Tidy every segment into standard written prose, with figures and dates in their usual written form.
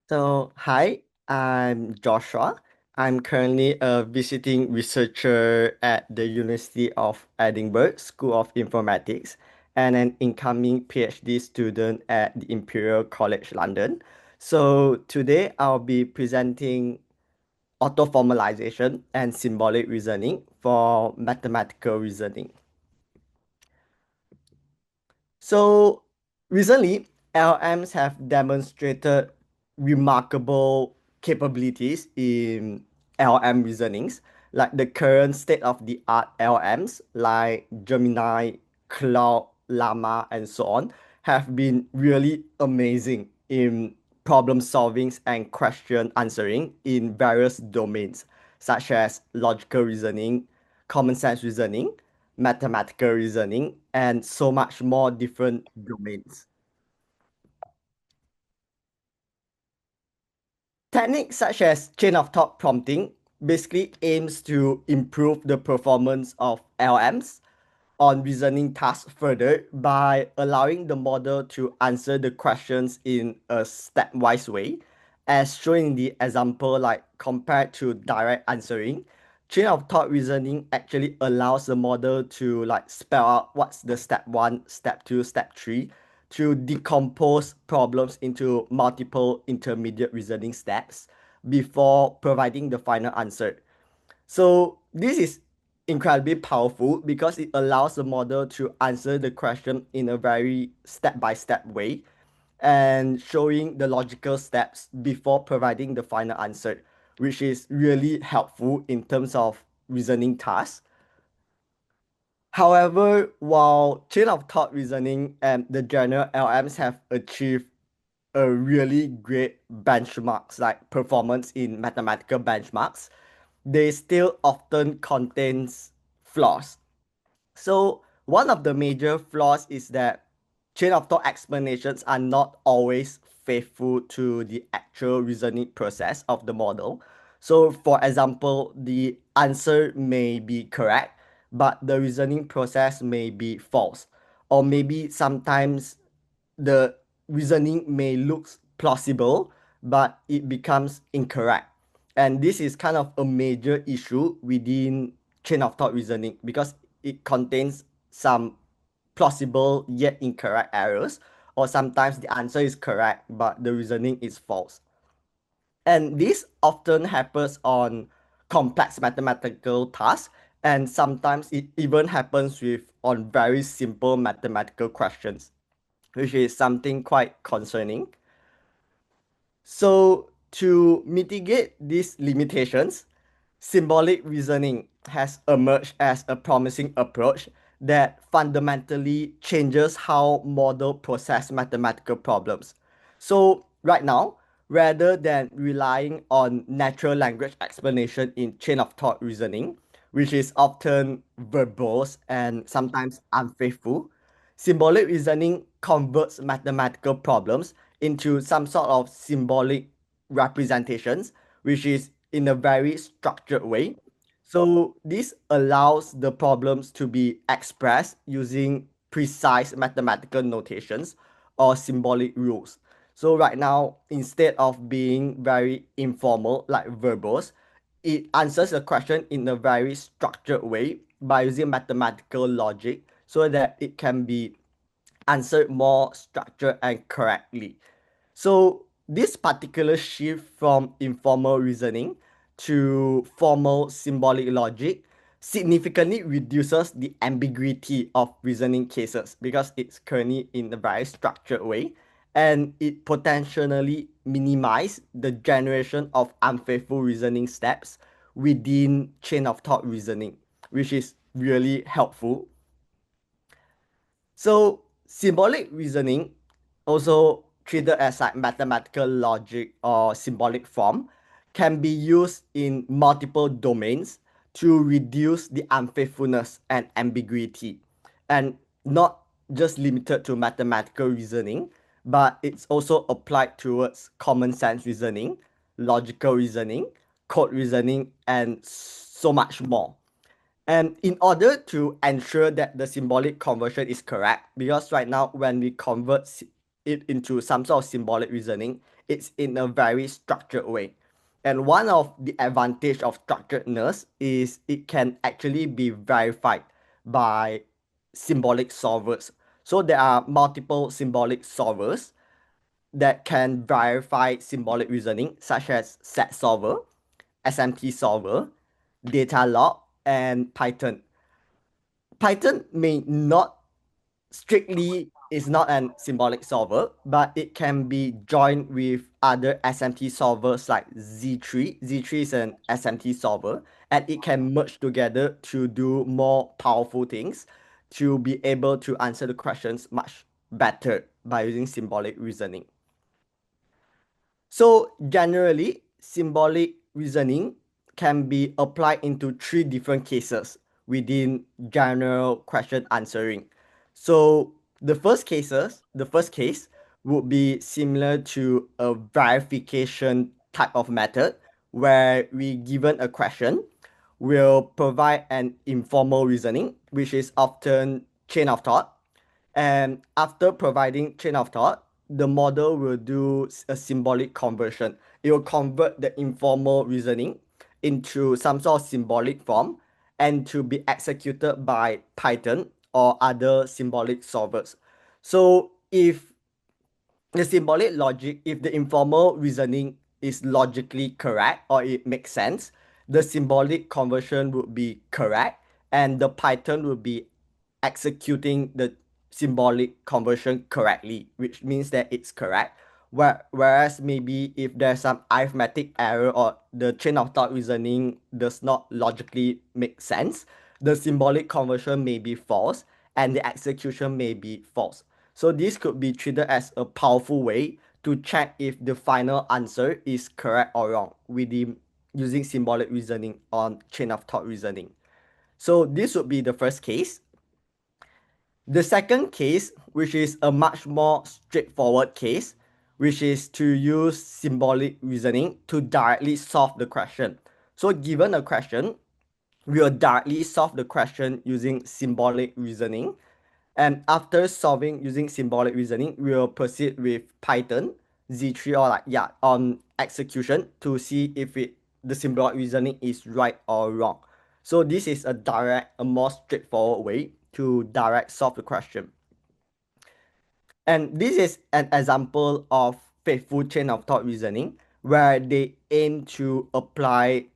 Hi, I'm Joshua. I'm currently a visiting researcher at the University of Edinburgh School of Informatics and an incoming PhD student at the Imperial College London. So, today I'll be presenting autoformalization and symbolic reasoning for mathematical reasoning. So recently, LLMs have demonstrated remarkable capabilities in LLM reasonings, like the current state-of-the-art LLMs like Gemini, Cloud, Llama, and so on, have been really amazing in problem solving and question answering in various domains, such as logical reasoning, common sense reasoning, mathematical reasoning, and so much more different domains. Techniques such as chain of thought prompting basically aims to improve the performance of LMs on reasoning tasks further by allowing the model to answer the questions in a stepwise way, as shown in the example, like compared to direct answering. Chain of thought reasoning actually allows the model to like spell out what's the step one, step two, step three, to decompose problems into multiple intermediate reasoning steps before providing the final answer. So this is incredibly powerful because it allows the model to answer the question in a very step-by-step way and showing the logical steps before providing the final answer, which is really helpful in terms of reasoning tasks. However, while chain of thought reasoning and the general LMs have achieved a really great benchmarks like performance in mathematical benchmarks, they still often contains flaws. So one of the major flaws is that chain of thought explanations are not always faithful to the actual reasoning process of the model. So for example, the answer may be correct, but the reasoning process may be false. Or maybe sometimes the reasoning may look plausible, but it becomes incorrect. And this is kind of a major issue within chain of thought reasoning because it contains some plausible yet incorrect errors, or sometimes the answer is correct, but the reasoning is false. And this often happens on complex mathematical tasks, and sometimes it even happens with on very simple mathematical questions, which is something quite concerning. So, to mitigate these limitations, symbolic reasoning has emerged as a promising approach that fundamentally changes how models process mathematical problems. So, right now, rather than relying on natural language explanation in chain of thought reasoning, which is often verbose and sometimes unfaithful, symbolic reasoning converts mathematical problems into some sort of symbolic representations, which is in a very structured way. So this allows the problems to be expressed using precise mathematical notations or symbolic rules. So right now, instead of being very informal like verbose, it answers the question in a very structured way by using mathematical logic so that it can be answered more structured and correctly. So this particular shift from informal reasoning to formal symbolic logic significantly reduces the ambiguity of reasoning cases because it's currently in a very structured way, and it potentially minimize the generation of unfaithful reasoning steps within chain of thought reasoning, which is really helpful. So symbolic reasoning, also treated as like mathematical logic or symbolic form, can be used in multiple domains to reduce the unfaithfulness and ambiguity, and not just limited to mathematical reasoning, but it's also applied towards common sense reasoning, logical reasoning, code reasoning, and so much more. And in order to ensure that the symbolic conversion is correct, because right now when we convert it into some sort of symbolic reasoning, it's in a very structured way. And one of the advantage of structuredness is it can actually be verified by symbolic solvers. So there are multiple symbolic solvers that can verify symbolic reasoning, such as set solver, SMT solver, data log, and Python. Python may not strictly is not an symbolic solver, but it can be joined with other SMT solvers like Z3. Z3 is an SMT solver, and it can merge together to do more powerful things to be able to answer the questions much better by using symbolic reasoning. So generally, symbolic reasoning can be applied into three different cases within general question answering. So the first case would be similar to a verification type of method where we given a question, will provide an informal reasoning, which is often chain of thought, and after providing chain of thought, the model will do a symbolic conversion. It will convert the informal reasoning into some sort of symbolic form and to be executed by Python or other symbolic solvers. So if the symbolic logic, if the informal reasoning is logically correct or it makes sense, the symbolic conversion would be correct and the Python will be executing the symbolic conversion correctly, which means that it's correct. Whereas maybe if there's some arithmetic error or the chain of thought reasoning does not logically make sense, the symbolic conversion may be false and the execution may be false. So this could be treated as a powerful way to check if the final answer is correct or wrong within using symbolic reasoning on chain of thought reasoning. So this would be the first case. The second case, which is a much more straightforward case, which is to use symbolic reasoning to directly solve the question. So given a question, we will directly solve the question using symbolic reasoning. And after solving using symbolic reasoning, we will proceed with Python, Z3 or on execution to see if the symbolic reasoning is right or wrong. So this is a more straightforward way to direct solve the question. And this is an example of faithful chain of thought reasoning where they aim to apply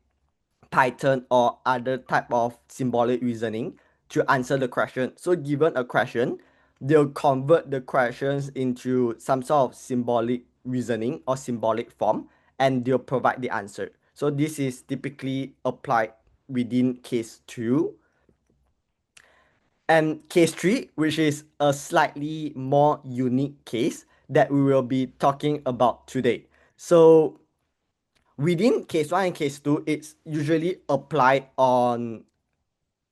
Python or other type of symbolic reasoning to answer the question. So given a question, they'll convert the questions into some sort of symbolic reasoning or symbolic form and they'll provide the answer. So this is typically applied within case 2. And case 3, which is a slightly more unique case that we will be talking about today. So within case 1 and case 2, it's usually applied on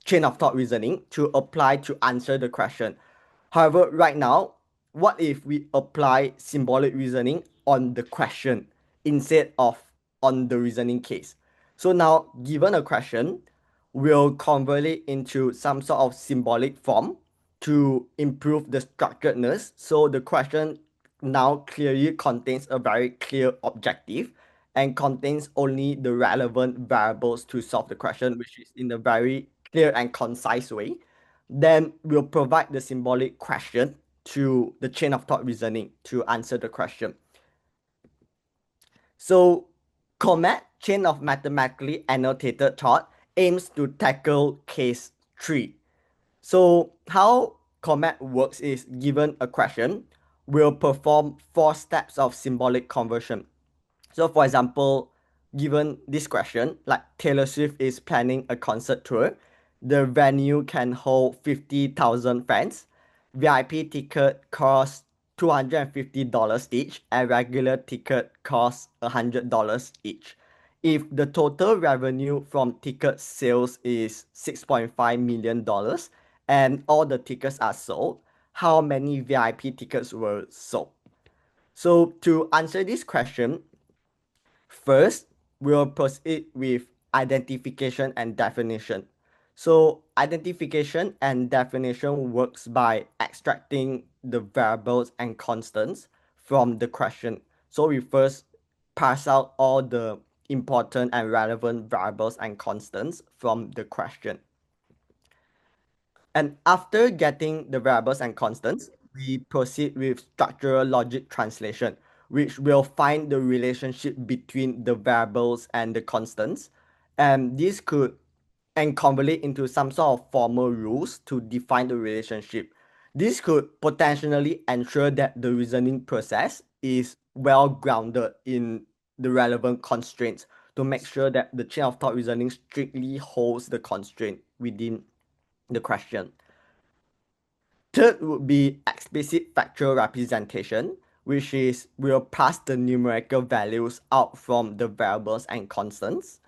chain of thought reasoning to apply to answer the question. However, right now, what if we apply symbolic reasoning on the question instead of on the reasoning case? So now, given a question, we'll convert it into some sort of symbolic form to improve the structuredness. So the question now clearly contains a very clear objective and contains only the relevant variables to solve the question, which is in a very clear and concise way. Then we'll provide the symbolic question to the chain of thought reasoning to answer the question. So COMAT, chain of mathematically annotated thought, aims to tackle case 3. So how COMAT works is given a question, we'll perform 4 steps of symbolic conversion. So for example, given this question, like Taylor Swift is planning a concert tour, the venue can hold 50,000 fans. VIP ticket costs $250 each and regular ticket costs $100 each. If the total revenue from ticket sales is $6.5 million and all the tickets are sold, how many VIP tickets were sold? So to answer this question, first, we'll proceed with identification and definition. So identification and definition works by extracting the variables and constants from the question. So we first parse out all the important and relevant variables and constants from the question. And after getting the variables and constants, we proceed with structural logic translation, which will find the relationship between the variables and the constants. And this could and convert it into some sort of formal rules to define the relationship. This could potentially ensure that the reasoning process is well grounded in the relevant constraints to make sure that the chain of thought reasoning strictly holds the constraint within the question. Third would be explicit factual representation, which is we'll pass the numerical values out from the variables and constants.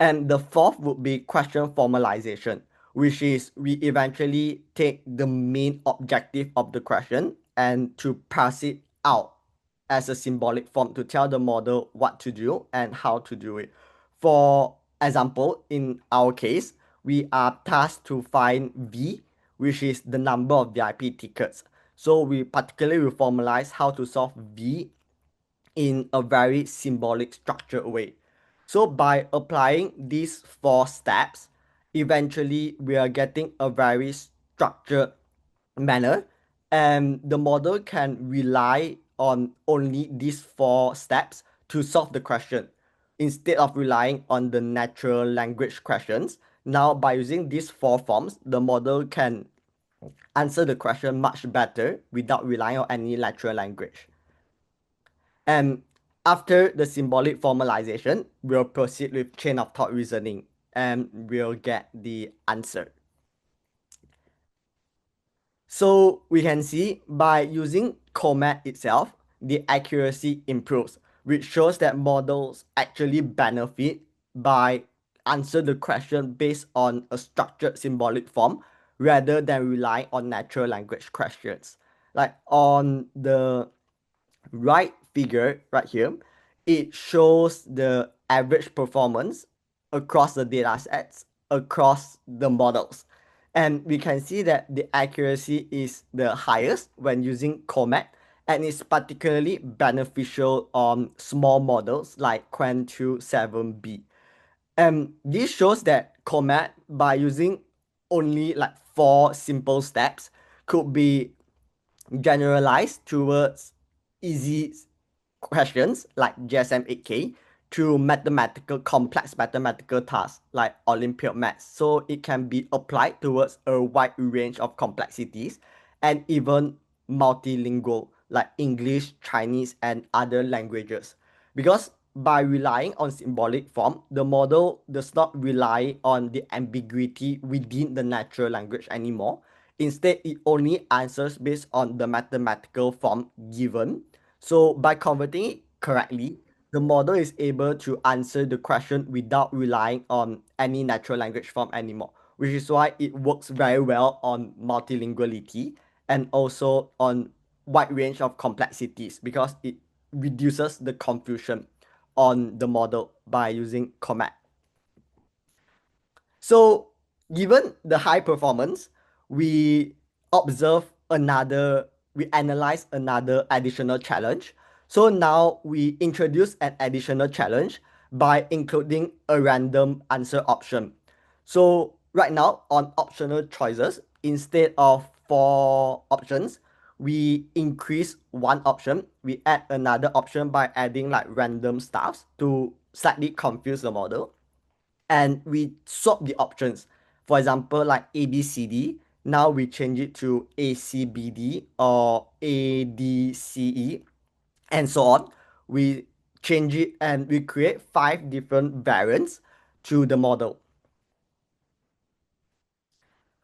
And the fourth would be question formalization, which is we eventually take the main objective of the question and to pass it out as a symbolic form to tell the model what to do and how to do it. For example, in our case, we are tasked to find V, which is the number of VIP tickets. So we particularly will formalize how to solve V in a very symbolic structured way. So by applying these four steps, eventually we are getting a very structured manner, and the model can rely on only these four steps to solve the question instead of relying on the natural language questions. Now by using these four forms, the model can answer the question much better without relying on any natural language. And after the symbolic formalization, we'll proceed with chain of thought reasoning and we'll get the answer. So we can see by using COMAT itself, the accuracy improves, which shows that models actually benefit by answer the question based on a structured symbolic form rather than relying on natural language questions. Like on the right figure right here, it shows the average performance across the data sets, across the models. And we can see that the accuracy is the highest when using COMAT, and it's particularly beneficial on small models like Qwen 7B. And this shows that COMAT, by using only like four simple steps, could be generalized towards easy questions like GSM 8K to complex mathematical tasks like Olympiad maths. So it can be applied towards a wide range of complexities and even multilingual like English, Chinese, and other languages. Because by relying on symbolic form, the model does not rely on the ambiguity within the natural language anymore. Instead, it only answers based on the mathematical form given. So by converting it correctly, the model is able to answer the question without relying on any natural language form anymore, which is why it works very well on multilinguality and also on wide range of complexities because it reduces the confusion on the model by using COMAT. So given the high performance, we observe we analyze another additional challenge. So now we introduce an additional challenge by including a random answer option. So right now on optional choices, instead of four options, we increase one option. We add another option by adding like random stuffs to slightly confuse the model, and we swap the options. For example, like ABCD, now we change it to ACBD or ADCE, and so on. We change it and we create five different variants to the model.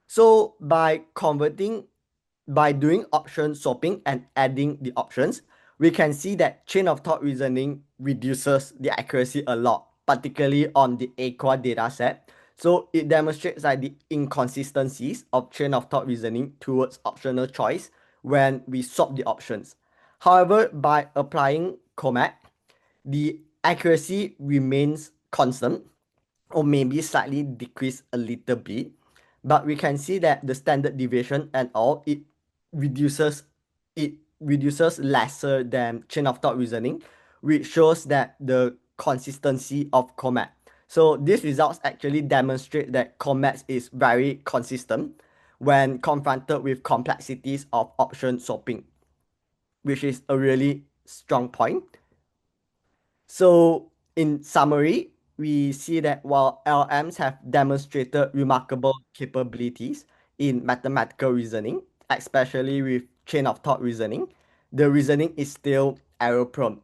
So by doing option swapping and adding the options, we can see that chain of thought reasoning reduces the accuracy a lot, particularly on the aqua dataset. So it demonstrates like the inconsistencies of chain of thought reasoning towards optional choice when we swap the options. However, by applying COMAT, the accuracy remains constant, or maybe slightly decrease a little bit, but we can see that the standard deviation and all, reduces it reduces lesser than chain of thought reasoning, which shows that the consistency of Comet. So these results actually demonstrate that Comet is very consistent when confronted with complexities of option swapping, which is a really strong point. So, in summary, we see that while LMs have demonstrated remarkable capabilities in mathematical reasoning, especially with chain of thought reasoning, the reasoning is still error prone.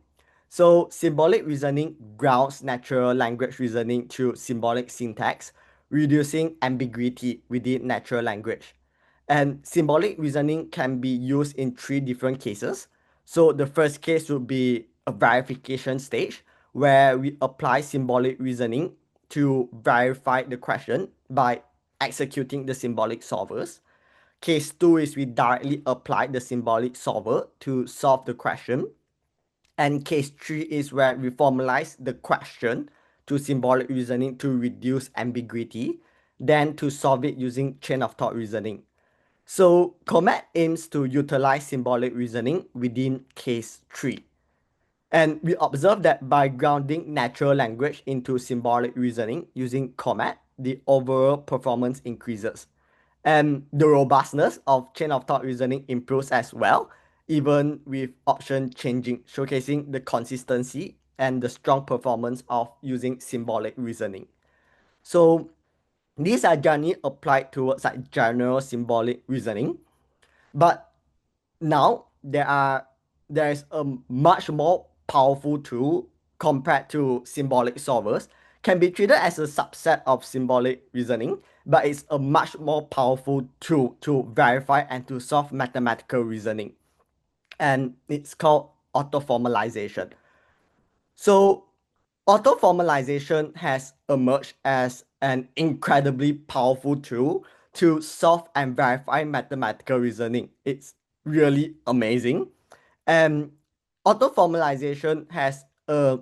So, symbolic reasoning grounds natural language reasoning through symbolic syntax, reducing ambiguity within natural language. And symbolic reasoning can be used in three different cases. So the first case would be a verification stage where we apply symbolic reasoning to verify the question by executing the symbolic solvers. Case 2 is we directly apply the symbolic solver to solve the question. And case 3 is where we formalize the question to symbolic reasoning to reduce ambiguity, then to solve it using chain of thought reasoning. So Comet aims to utilize symbolic reasoning within case 3. And we observe that by grounding natural language into symbolic reasoning using Comet, the overall performance increases. And the robustness of chain of thought reasoning improves as well, even with option changing, showcasing the consistency and the strong performance of using symbolic reasoning. So these are generally applied towards like general symbolic reasoning. But now there is a much more powerful tool compared to symbolic solvers, can be treated as a subset of symbolic reasoning, but it's a much more powerful tool to verify and to solve mathematical reasoning. And it's called autoformalization. So autoformalization has emerged as an incredibly powerful tool to solve and verify mathematical reasoning. It's really amazing. And autoformalization has a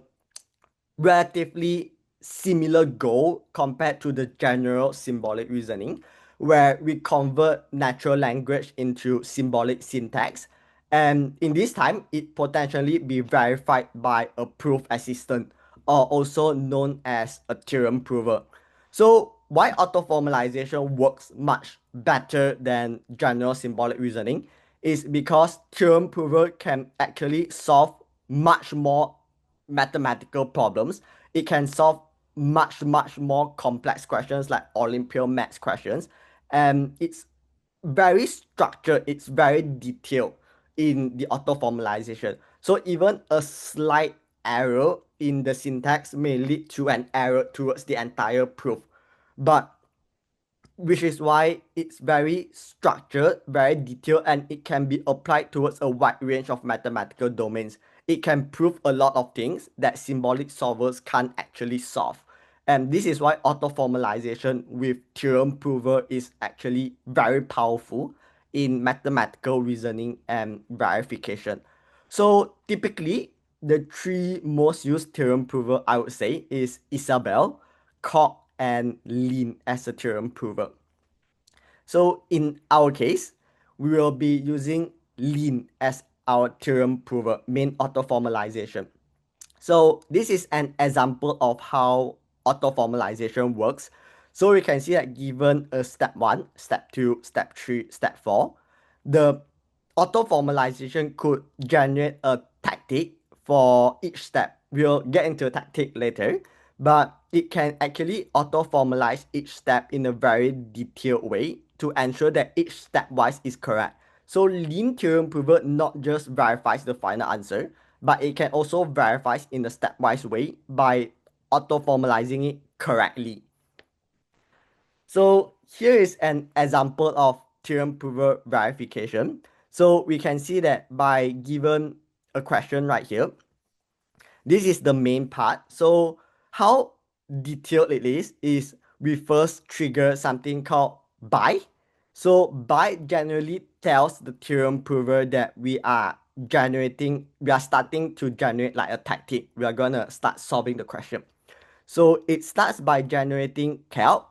relatively similar goal compared to the general symbolic reasoning, where we convert natural language into symbolic syntax. And in this time, it potentially be verified by a proof assistant, or also known as a theorem prover. So why autoformalization works much better than general symbolic reasoning is because theorem prover can actually solve much more mathematical problems. It can solve much more complex questions like Olympiad maths questions. And it's very structured, it's very detailed in the auto formalization. So even a slight error in the syntax may lead to an error towards the entire proof. But which is why it's very structured, very detailed, and it can be applied towards a wide range of mathematical domains. It can prove a lot of things that symbolic solvers can't actually solve. And this is why autoformalization with theorem prover is actually very powerful in mathematical reasoning and verification. So typically, the three most used theorem prover I would say is Isabelle, Koch, and Lean as a theorem prover. So in our case, we will be using Lean as our theorem prover, main autoformalization. So this is an example of how autoformalization works. So we can see that given a step 1, step 2, step 3, step 4, the autoformalization could generate a tactic for each step. We'll get into a tactic later, but it can actually auto-formalize each step in a very detailed way to ensure that each stepwise is correct. So Lean theorem prover not just verifies the final answer, but it can also verify in a stepwise way by auto-formalizing it correctly. So here is an example of theorem prover verification. So we can see that by given a question right here, this is the main part. So how detailed it is we first trigger something called by. So by generally tells the theorem prover that we are starting to generate like a tactic. We are gonna start solving the question. So it starts by generating calc.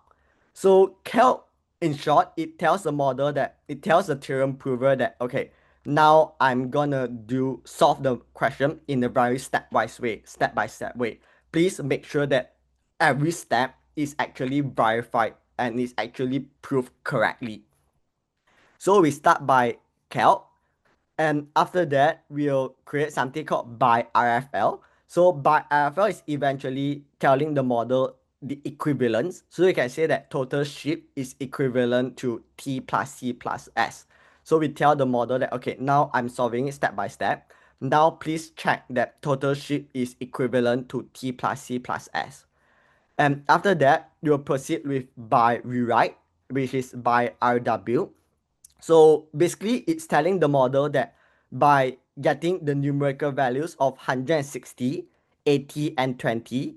So calc, in short, it tells the model that it tells the theorem prover that okay, now I'm gonna solve the question in a very stepwise way, step by step way. Please make sure that every step is actually verified and is actually proved correctly. So we start by calc, and after that, we'll create something called by RFL. So by RFL is eventually telling the model the equivalence. So you can say that total ship is equivalent to T plus C plus S. So we tell the model that, okay, now I'm solving it step by step. Now please check that total ship is equivalent to T plus C plus S. And after that, you'll proceed with by rewrite, which is by RW. So basically, it's telling the model that by getting the numerical values of 160, 80, and 20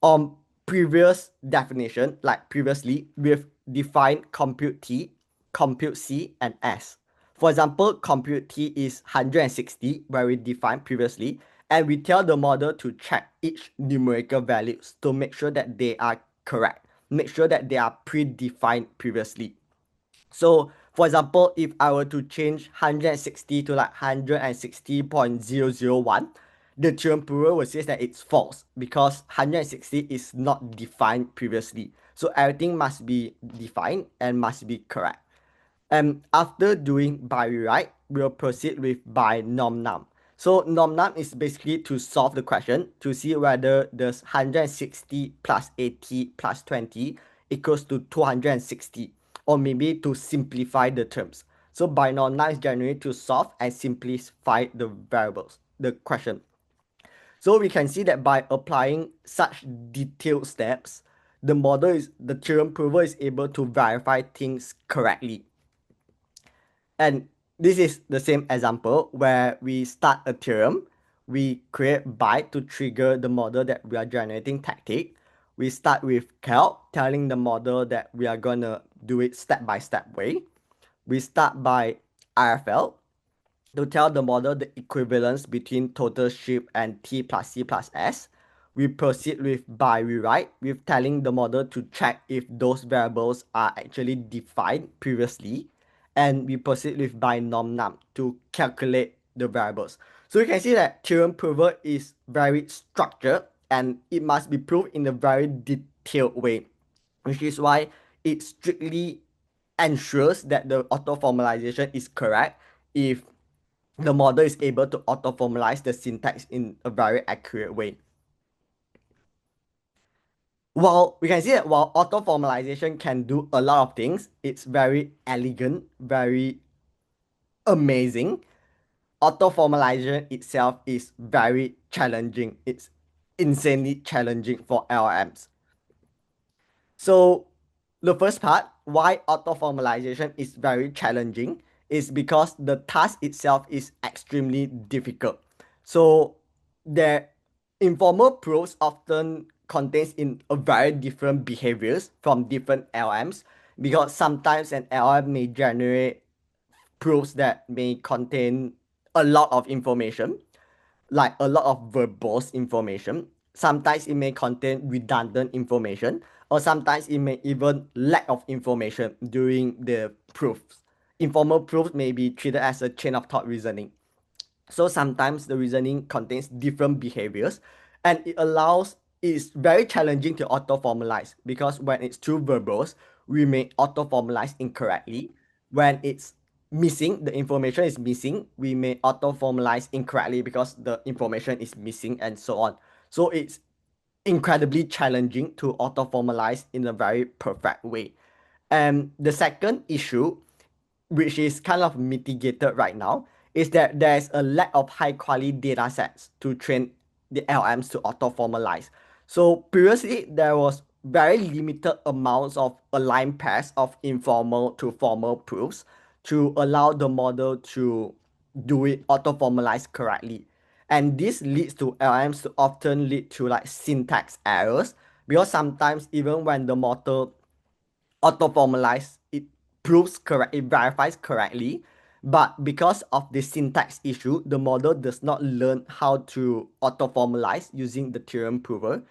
on previous definition, like previously, we've defined compute T, compute C, and S. For example, compute T is 160, where we defined previously, and we tell the model to check each numerical values to make sure that they are correct, make sure that they are predefined previously. So, for example, if I were to change 160 to like 160.001, the theorem prover will say that it's false because 160 is not defined previously. So everything must be defined and must be correct. And after doing by rewrite, we'll proceed with by nom-nom. So nom-nom is basically to solve the question to see whether the 160 plus 80 plus 20 equals to 260, or maybe to simplify the terms. So by nom-nom is generally to solve and simplify the variables, the question. So we can see that by applying such detailed steps, the theorem prover is able to verify things correctly. And this is the same example where we start a theorem, we create byte to trigger the model that we are generating tactic. We start with calc, telling the model that we are gonna do it step by step way. We start by RFL to tell the model the equivalence between total ship and T plus C plus S. We proceed with by rewrite, with telling the model to check if those variables are actually defined previously. And we proceed with by nom-nom to calculate the variables. So you can see that theorem prover is very structured and it must be proved in a very detailed way, which is why it strictly ensures that the auto-formalization is correct if the model is able to auto-formalize the syntax in a very accurate way. While we can see that while auto-formalization can do a lot of things, it's very elegant, very amazing. Auto-formalization itself is very challenging. It's insanely challenging for LLMs. So the first part, why auto-formalization is very challenging, is because the task itself is extremely difficult. So the informal proofs often contains in a very different behaviors from different LMs, because sometimes an LM may generate proofs that may contain a lot of information, like a lot of verbose information. Sometimes it may contain redundant information, or sometimes it may even lack of information during the proofs. Informal proofs may be treated as a chain of thought reasoning. So sometimes the reasoning contains different behaviors, and it's very challenging to auto-formalize, because when it's too verbose, we may auto-formalize incorrectly. When it's missing, the information is missing, we may auto-formalize incorrectly because the information is missing, and so on. So it's incredibly challenging to auto-formalize in a very perfect way. And the second issue, which is kind of mitigated right now, is that there's a lack of high quality data sets to train the LMs to auto-formalize. So previously, there was very limited amounts of aligned pairs of informal to formal proofs to allow the model to do it auto-formalize correctly. And this leads to LMs to often lead to like syntax errors, because sometimes even when the model auto-formalize, it proves correct, it verifies correctly, but because of the syntax issue, the model does not learn how to auto-formalize using the theorem prover.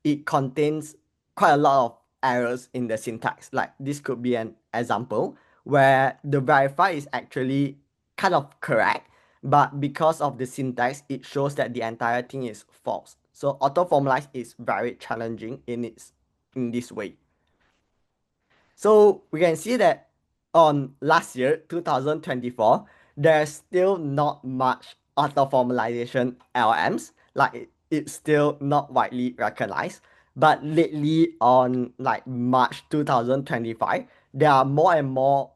it contains quite a lot of errors in the syntax. Like this could be an example where the verify is actually kind of correct, but because of the syntax, it shows that the entire thing is false. So auto-formalize is very challenging in this way. So we can see that on last year, 2024, there's still not much auto-formalization LMs. Like it's still not widely recognized. But lately on like March 2025, there are more and more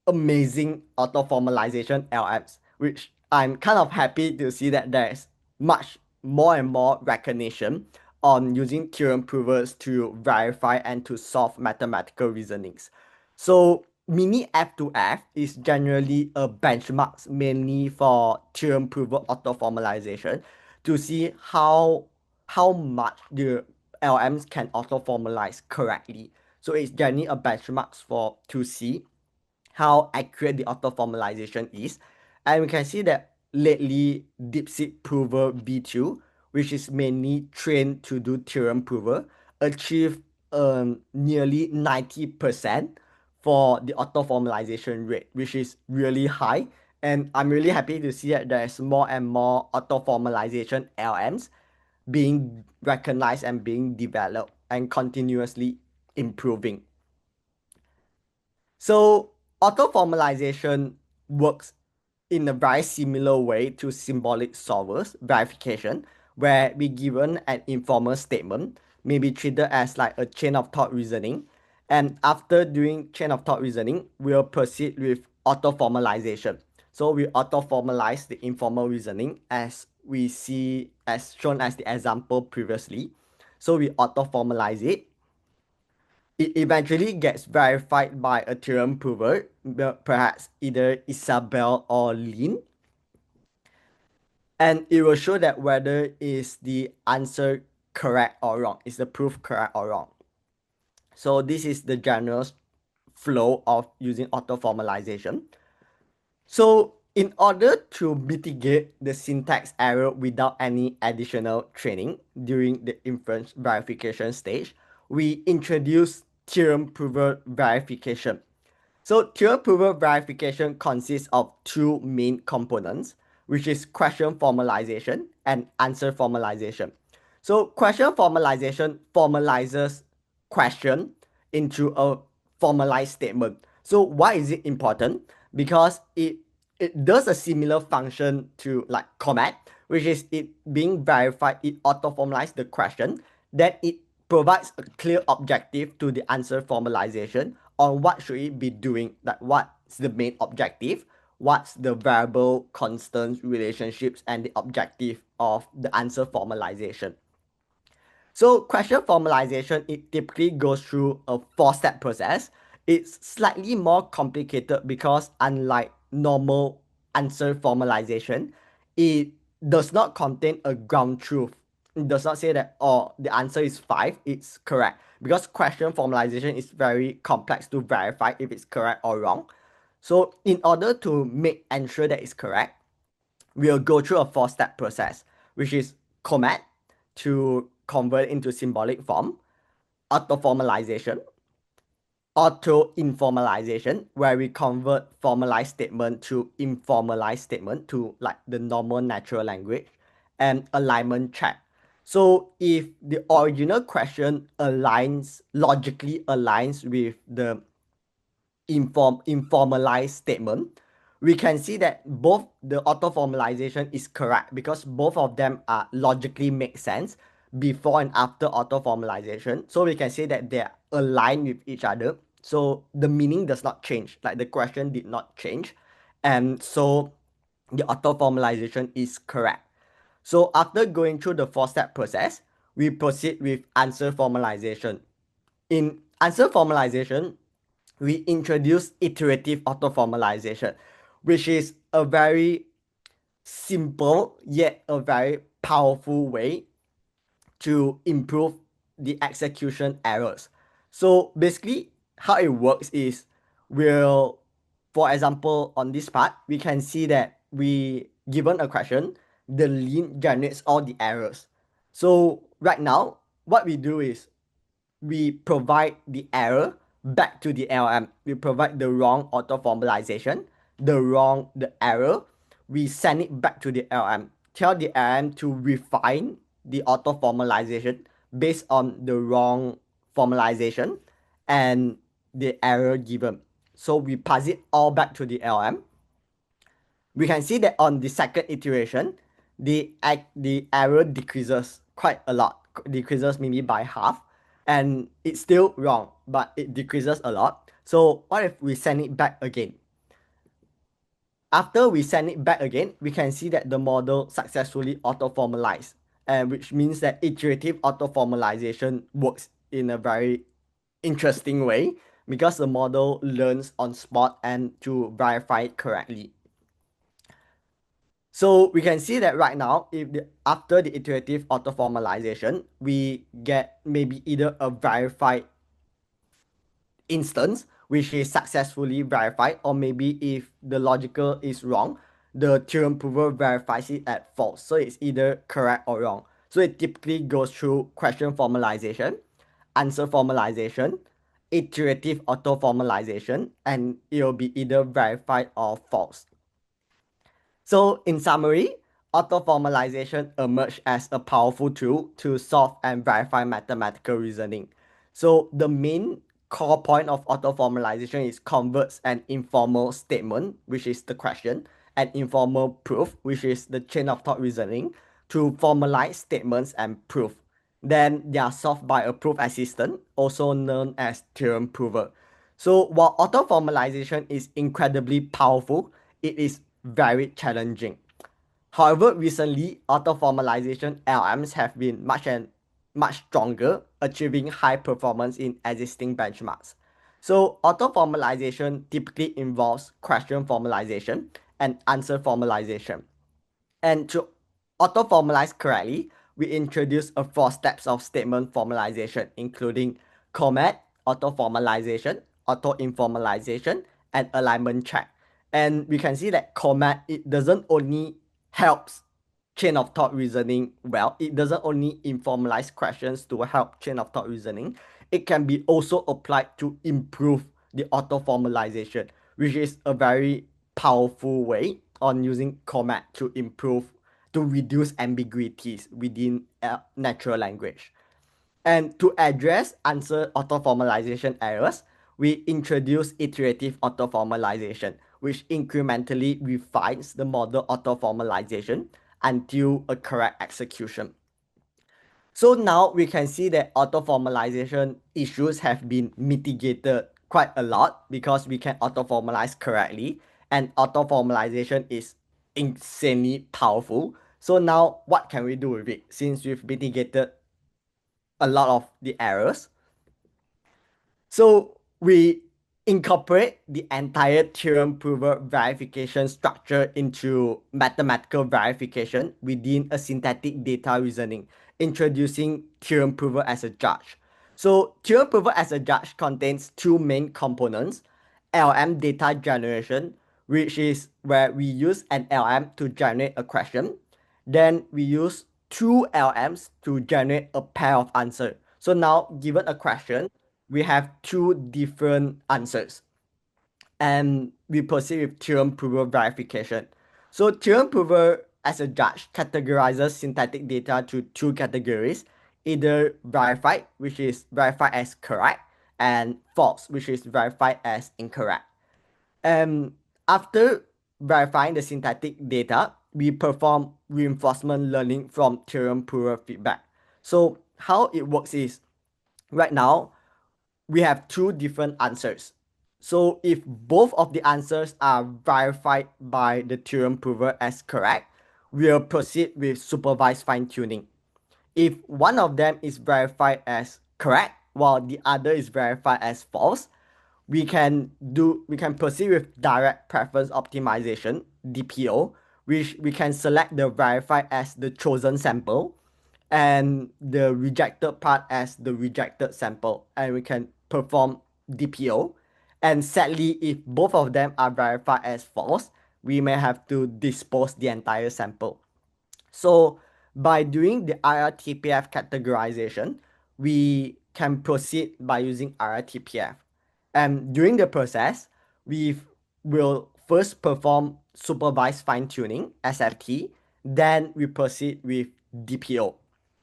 amazing auto-formalization LMs, which I'm kind of happy to see that there's much more and more recognition on using theorem provers to verify and to solve mathematical reasonings. So mini F2F is generally a benchmark mainly for theorem prover auto-formalization to see how much the LMs can auto-formalize correctly. So it's generally a benchmark for to see how accurate the auto-formalization is. And we can see that lately DeepSeek Prover V2, which is mainly trained to do theorem prover, achieved nearly 90% for the auto-formalization rate, which is really high. And I'm really happy to see that there's more and more auto-formalization LMs being recognized and being developed and continuously improving. So auto-formalization works in a very similar way to symbolic solvers verification, where we given an informal statement, may be treated as like a chain of thought reasoning. And after doing chain of thought reasoning, we'll proceed with auto-formalization. So we auto-formalize the informal reasoning as we see as shown as the example previously. So we auto-formalize it, it eventually gets verified by a theorem prover, perhaps either Isabel or Lin, and it will show that whether is the answer correct or wrong, is the proof correct or wrong. So this is the general flow of using auto-formalization. So in order to mitigate the syntax error without any additional training during the inference verification stage, we introduce theorem prover verification. So theorem prover verification consists of two main components, which is question formalization and answer formalization. So question formalization formalizes question into a formalized statement. So why is it important? Because it does a similar function to like comment, which is it being verified, it auto-formalizes the question, then it provides a clear objective to the answer formalization on what should it be doing, like what's the main objective, what's the variable constants relationships and the objective of the answer formalization. So question formalization, it typically goes through a four-step process. It's slightly more complicated because unlike normal answer formalization, it does not contain a ground truth. It does not say that, oh, the answer is 5, it's correct. Because question formalization is very complex to verify if it's correct or wrong. So in order to ensure that it's correct, we'll go through a four-step process, which is commat to convert into symbolic form, auto-formalization, auto-informalization, where we convert formalized statement to informalized statement to like the normal natural language, and alignment check. So if the original question logically aligns with the informalized statement, we can see that both the auto-formalization is correct because both of them are logically make sense before and after auto-formalization. So we can say that they're aligned with each other. So the meaning does not change, like the question did not change. And so the auto-formalization is correct. So after going through the four-step process, we proceed with answer formalization. In answer formalization, we introduce iterative auto-formalization, which is a very simple yet a very powerful way to improve the execution errors. So basically, how it works is we'll, for example, on this part, we can see that we given a question, the link generates all the errors. So right now, what we do is we provide the error back to the LLM. We provide the wrong auto-formalization, the error. We send it back to the LLM. Tell the LLM to refine the auto-formalization based on the wrong formalization and the error given. So we pass it all back to the LLM. We can see that on the second iteration, the error decreases quite a lot, decreases maybe by half, and it's still wrong, but it decreases a lot. So what if we send it back again? After we send it back again, we can see that the model successfully auto-formalized, and which means that iterative auto-formalization works in a very interesting way because the model learns on spot and to verify it correctly. So we can see that right now, after the iterative auto-formalization, we get maybe either a verified instance, which is successfully verified, or maybe if the logical is wrong, the theorem prover verifies it at false. So it's either correct or wrong. So it typically goes through question formalization, answer formalization, iterative auto-formalization, and it'll be either verified or false. So, in summary, auto-formalization emerged as a powerful tool to solve and verify mathematical reasoning. So, the main core point of auto-formalization is converts an informal statement, which is the question, and informal proof, which is the chain of thought reasoning, to formalized statements and proof. Then they are solved by a proof assistant, also known as theorem-prover. So while auto-formalization is incredibly powerful, it is very challenging. However, recently, auto-formalization LMs have been much stronger, achieving high performance in existing benchmarks. So auto-formalization typically involves question formalization and answer formalization. And to auto-formalize correctly, we introduce a 4 steps of statement formalization, including command, auto-formalization, auto-informalization, and alignment check. And we can see that command, it doesn't only helps chain of thought reasoning well, it doesn't only informalize questions to help chain of thought reasoning, it can be also applied to improve the auto-formalization, which is a very powerful way on using command to improve, to reduce ambiguities within natural language. And to address answer auto-formalization errors, we introduce iterative auto-formalization, which incrementally refines the model auto-formalization until a correct execution. So now we can see that auto-formalization issues have been mitigated quite a lot because we can auto-formalize correctly, and auto-formalization is insanely powerful. So now what can we do with it since we've mitigated a lot of the errors? So we incorporate the entire theorem prover verification structure into mathematical verification within a synthetic data reasoning, introducing theorem prover as a judge. So theorem prover as a judge contains 2 main components: LM data generation, which is where we use an LM to generate a question. Then we use 2 LMs to generate a pair of answers. So now, given a question, we have 2 different answers, and we proceed with theorem prover verification. So theorem prover as a judge categorizes synthetic data to 2 categories: either verified, which is verified as correct, and false, which is verified as incorrect. And after verifying the synthetic data, we perform reinforcement learning from theorem prover feedback. So how it works is, right now we have 2 different answers. So if both of the answers are verified by the theorem prover as correct, we'll proceed with supervised fine-tuning. If one of them is verified as correct while the other is verified as false, we can proceed with direct preference optimization, DPO, which we can select the verified as the chosen sample and the rejected part as the rejected sample, and we can perform DPO. And sadly, if both of them are verified as false, we may have to dispose the entire sample. So by doing the IRTPF categorization, we can proceed by using RTPF. And during the process, we will first perform supervised fine-tuning, SFT, then we proceed with DPO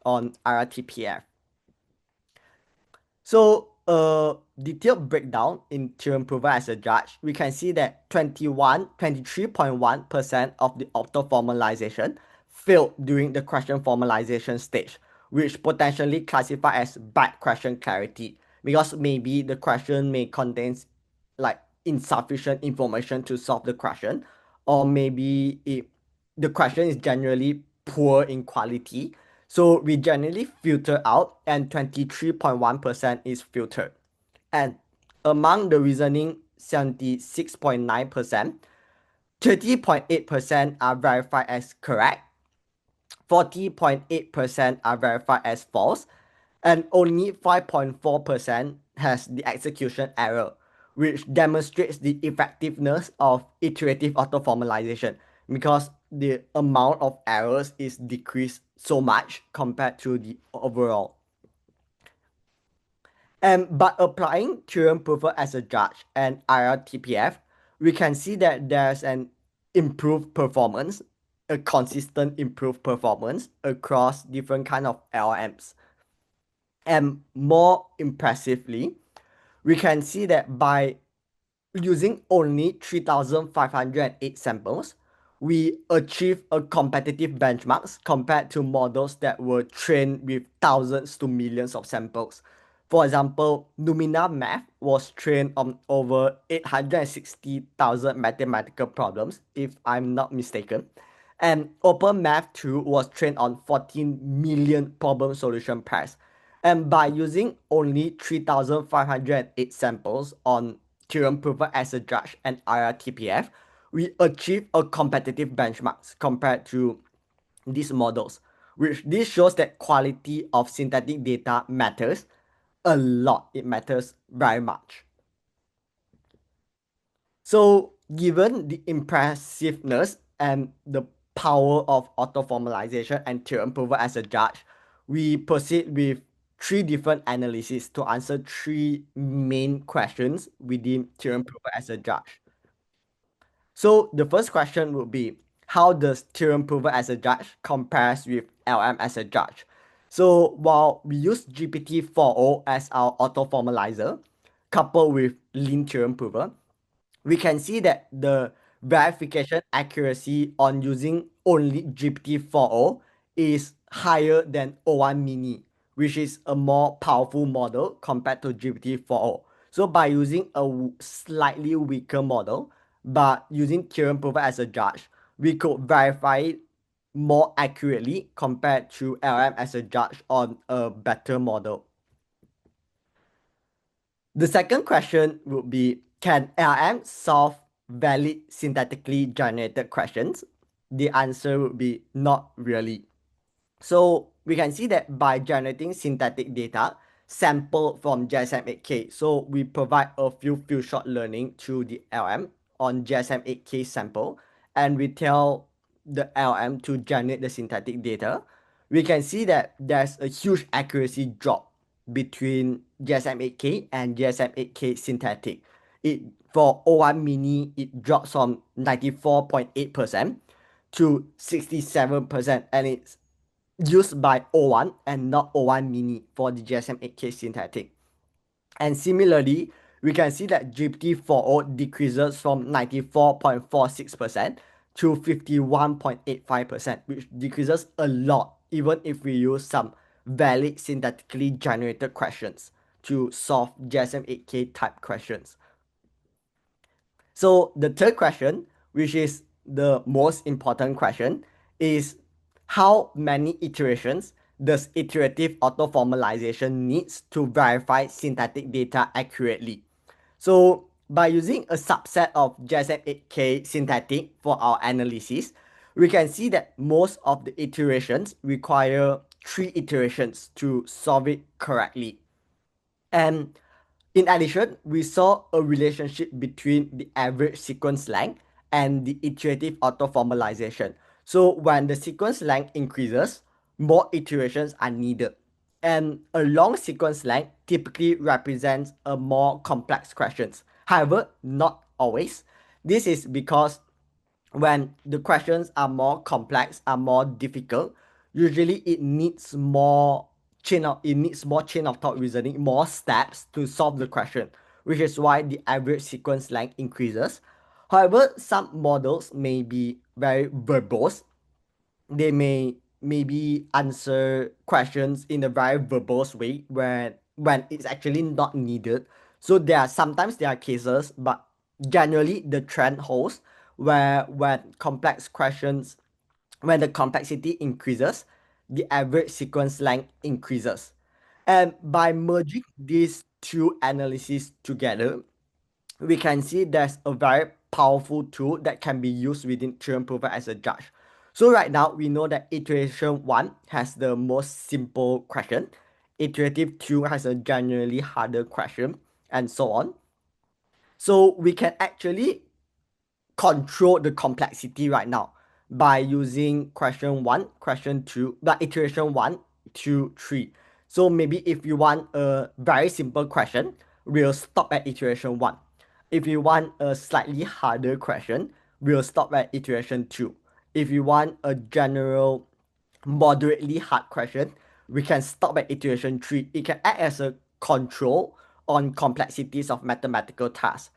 on RTPF. So, detailed breakdown in theorem-prover as a judge, we can see that 23.1% of the auto-formalization failed during the question formalization stage, which potentially classify as bad question clarity because maybe the question may contain like insufficient information to solve the question, or maybe the question is generally poor in quality. So we generally filter out, and 23.1% is filtered. And among the reasoning, 76.9%, 30.8% are verified as correct, 40.8% are verified as false, and only 5.4% has the execution error, which demonstrates the effectiveness of iterative auto-formalization because the amount of errors is decreased so much compared to the overall. And by applying theorem-prover as a judge and IRTPF, we can see that there's an improved performance, a consistent improved performance across different kind of LLMs. And more impressively, we can see that by using only 3,508 samples, we achieve a competitive benchmarks compared to models that were trained with thousands to millions of samples. For example, Numina Math was trained on over 860,000 mathematical problems, if I'm not mistaken. And Open Math 2 was trained on 14 million problem solution pairs. And by using only 3,508 samples on theorem-prover as a judge and IRTPF, we achieve a competitive benchmarks compared to these models, which this shows that quality of synthetic data matters a lot. It matters very much. So given the impressiveness and the power of auto-formalization and theorem-prover as a judge, we proceed with three different analyses to answer three main questions within theorem-prover as a judge. So the first question would be, how does theorem-prover as a judge compares with LM as a judge? So while we use GPT-4o as our auto-formalizer, coupled with lean theorem-prover, we can see that the verification accuracy on using only GPT-4o is higher than O1 Mini, which is a more powerful model compared to GPT-4o. So by using a slightly weaker model, but using theorem-prover as a judge, we could verify it more accurately compared to LM as a judge on a better model. The second question would be, can LM solve valid synthetically generated questions? The answer would be not really. So we can see that by generating synthetic data sampled from GSM-8K, so we provide a few shot learning to the LM on GSM-8K sample, and we tell the LM to generate the synthetic data. We can see that there's a huge accuracy drop between GSM-8K and GSM-8K synthetic. For O1 Mini, it drops from 94.8% to 67%, and it's used by O1 and not O1 Mini for the GSM-8K synthetic. And similarly, we can see that GPT-4o decreases from 94.46% to 51.85%, which decreases a lot even if we use some valid synthetically generated questions to solve GSM-8K type questions. So the third question, which is the most important question, is how many iterations does iterative auto-formalization needs to verify synthetic data accurately? So by using a subset of GSM-8K synthetic for our analysis, we can see that most of the iterations require 3 iterations to solve it correctly. And in addition, we saw a relationship between the average sequence length and the iterative auto-formalization. So when the sequence length increases, more iterations are needed. And a long sequence length typically represents a more complex questions. However, not always. This is because when the questions are more complex, are more difficult, usually it needs more chain of thought reasoning, more steps to solve the question, which is why the average sequence length increases. However, some models may be very verbose. They may maybe answer questions in a very verbose way when it's actually not needed. So there are cases, but generally the trend holds where when the complexity increases, the average sequence length increases. And by merging these two analyses together, we can see there's a very powerful tool that can be used within theorem-prover as a judge. So right now, we know that iteration 1 has the most simple question, iterative 2 has a generally harder question, and so on. So we can actually control the complexity right now by using question 1, question 2, but iteration 1, 2, 3. So maybe if you want a very simple question, we'll stop at iteration 1. If you want a slightly harder question, we'll stop at iteration 2. If you want a general moderately hard question, we can stop at iteration 3. It can act as a control on complexities of mathematical tasks.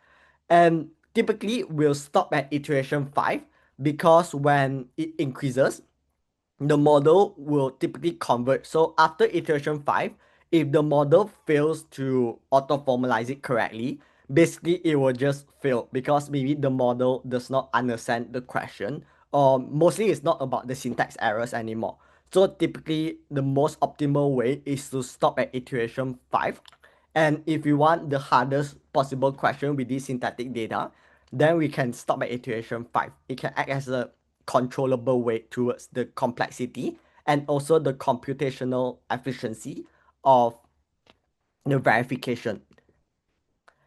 And typically, we'll stop at iteration 5 because when it increases, the model will typically converge. So after iteration 5, if the model fails to auto-formalize it correctly, basically it will just fail because maybe the model does not understand the question, or mostly it's not about the syntax errors anymore. So typically the most optimal way is to stop at iteration 5. And if you want the hardest possible question with this syntactic data, then we can stop at iteration 5. It can act as a controllable way towards the complexity and also the computational efficiency of the verification.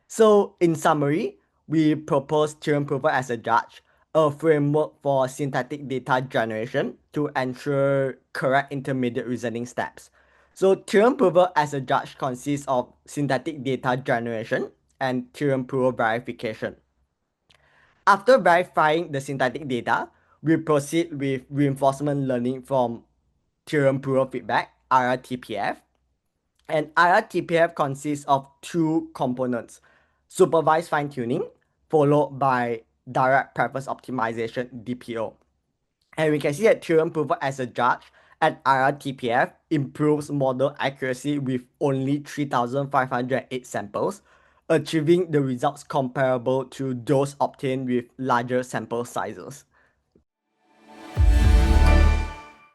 So in summary, we propose theorem-prover as a judge, a framework for syntactic data generation to ensure correct intermediate reasoning steps. So theorem-prover as a judge consists of syntactic data generation and theorem-prover verification. After verifying the syntactic data, we proceed with reinforcement learning from theorem-prover feedback, RLTPF. And RLTPF consists of two components, supervised fine-tuning, followed by direct preference optimization, DPO. And we can see that theorem-prover as a judge at RLTPF improves model accuracy with only 3,508 samples, achieving the results comparable to those obtained with larger sample sizes.